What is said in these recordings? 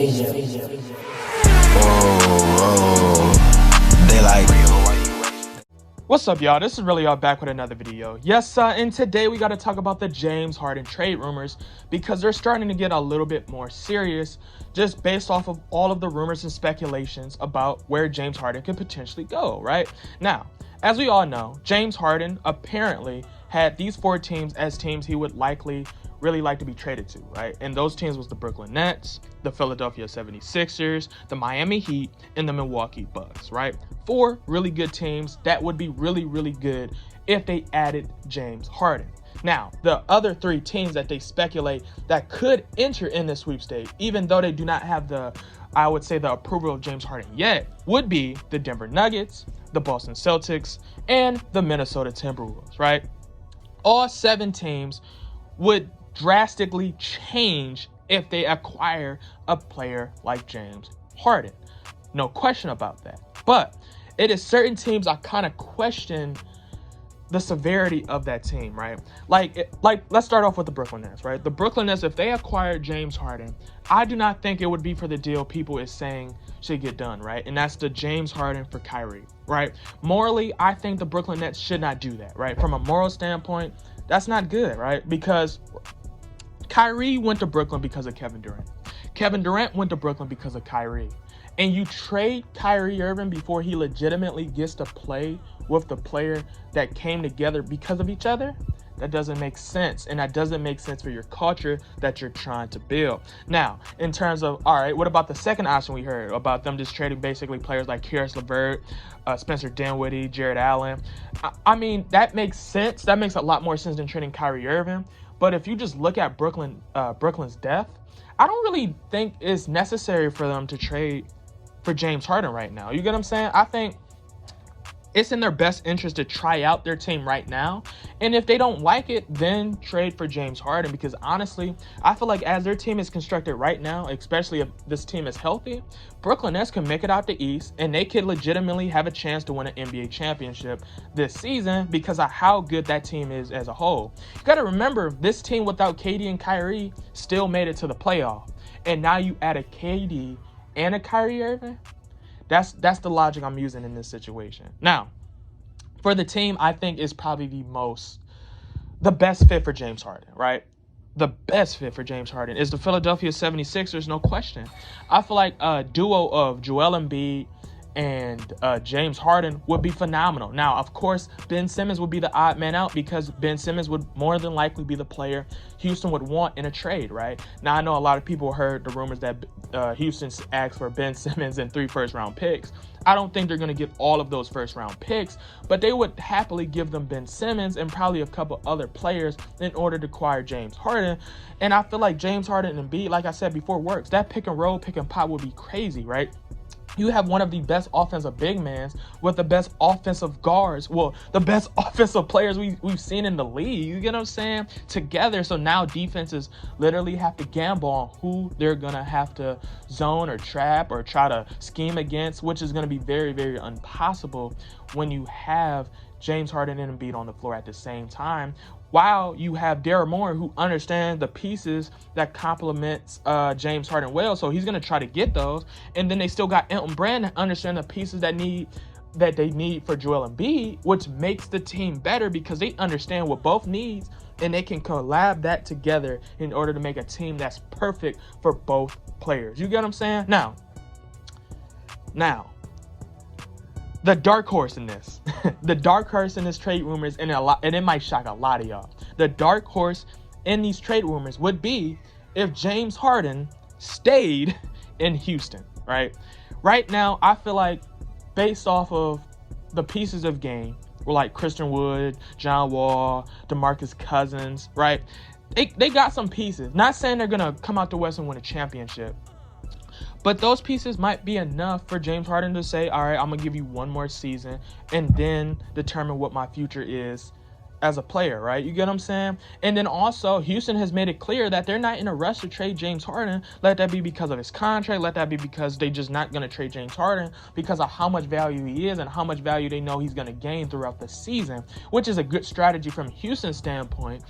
They like. What's up, y'all? This is Relly back with another video. Yes, and today we got to talk about the James Harden trade rumors because they're starting to get a little bit more serious just based off of all of the rumors and speculations about where James Harden could potentially go, right? Now, as we all know, James Harden apparently had these 4 teams as teams he would really like to be traded to, right? And those teams was the Brooklyn Nets, the Philadelphia 76ers, the Miami Heat, and the Milwaukee Bucks, right? 4 really good teams that would be really, really good if they added James Harden. Now, the other 3 teams that they speculate that could enter in the sweepstakes, even though they do not have the approval of James Harden yet, would be the Denver Nuggets, the Boston Celtics, and the Minnesota Timberwolves, right? All 7 teams would drastically change if they acquire a player like James Harden. No question about that. But it is certain teams I kind of question the severity of that team, right? Like let's start off with the Brooklyn Nets, right? The Brooklyn Nets, if they acquired James Harden, I do not think it would be for the deal people is saying should get done, right? And that's the James Harden for Kyrie, right? Morally, I think the Brooklyn Nets should not do that, right? From a moral standpoint, that's not good, right? Because Kyrie went to Brooklyn because of Kevin Durant. Kevin Durant went to Brooklyn because of Kyrie. And you trade Kyrie Irving before he legitimately gets to play with the player that came together because of each other? That doesn't make sense. And that doesn't make sense for your culture that you're trying to build. Now, in terms of, all right, what about the second option we heard about them just trading basically players like Karis LeVert, Spencer Dinwiddie, Jared Allen? I mean, that makes sense. That makes a lot more sense than trading Kyrie Irving. But if you just look at Brooklyn's depth, I don't really think it's necessary for them to trade for James Harden right now. You get what I'm saying? I think it's in their best interest to try out their team right now. And if they don't like it, then trade for James Harden. Because honestly, I feel like as their team is constructed right now, especially if this team is healthy, Brooklyn Nets can make it out the East and they could legitimately have a chance to win an NBA championship this season because of how good that team is as a whole. You got to remember, this team without KD and Kyrie still made it to the playoff. And now you add a KD and a Kyrie Irving. That's the logic I'm using in this situation. Now, for the team, I think is probably the best fit for James Harden, right? The best fit for James Harden is the Philadelphia 76ers, no question. I feel like a duo of Joel Embiid and James Harden would be phenomenal. Now, of course, Ben Simmons would be the odd man out because Ben Simmons would more than likely be the player Houston would want in a trade, right? Now, I know a lot of people heard the rumors that Houston asked for Ben Simmons and 3 first-round picks. I don't think they're going to give all of those first-round picks, but they would happily give them Ben Simmons and probably a couple other players in order to acquire James Harden. And I feel like James Harden and Embiid, like I said before, works. That pick and roll, pick and pop would be crazy, right? You have one of the best offensive big mans with the best offensive guards. Well, the best offensive players we've seen in the league. You get what I'm saying? Together. So now defenses literally have to gamble on who they're going to have to zone or trap or try to scheme against, which is going to be very, very impossible when you have James Harden and Embiid on the floor at the same time, while you have Daryl Morey, who understands the pieces that complements James Harden well. So he's going to try to get those. And then they still got Elton Brand that understand the pieces that they need for Joel Embiid, which makes the team better because they understand what both needs and they can collab that together in order to make a team that's perfect for both players. You get what I'm saying? Now, the dark horse in this, trade rumors, and it might shock a lot of y'all. The dark horse in these trade rumors would be if James Harden stayed in Houston, right? Right now, I feel like based off of the pieces of game, were like Christian Wood, John Wall, DeMarcus Cousins, right? They got some pieces. Not saying they're going to come out the West and win a championship, but those pieces might be enough for James Harden to say, all right, I'm going to give you one more season and then determine what my future is as a player, right? You get what I'm saying? And then also, Houston has made it clear that they're not in a rush to trade James Harden. Let that be because of his contract. Let that be because they're just not going to trade James Harden because of how much value he is and how much value they know he's going to gain throughout the season, which is a good strategy from Houston's standpoint.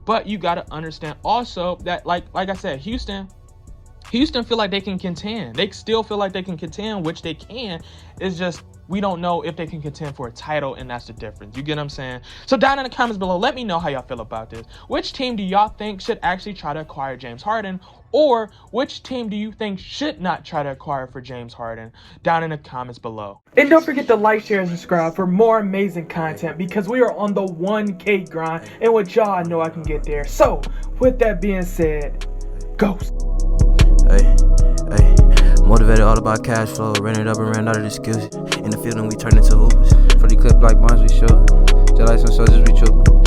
But you got to understand also that, like I said, Houston Houston feel like they can contend. They still feel like they can contend, which they can. It's just we don't know if they can contend for a title, and that's the difference. You get what I'm saying? So down in the comments below, let me know how y'all feel about this. Which team do y'all think should actually try to acquire James Harden? Or which team do you think should not try to acquire for James Harden? Down in the comments below. And don't forget to like, share, and subscribe for more amazing content, because we are on the 1K grind. And with y'all, I know I can get there. So with that being said, Ghost. Motivated all about cash flow, ran it up and ran out of the skills. In the field and we turned into hoopers. For the clip like bonds we show, just like some soldiers we trooping.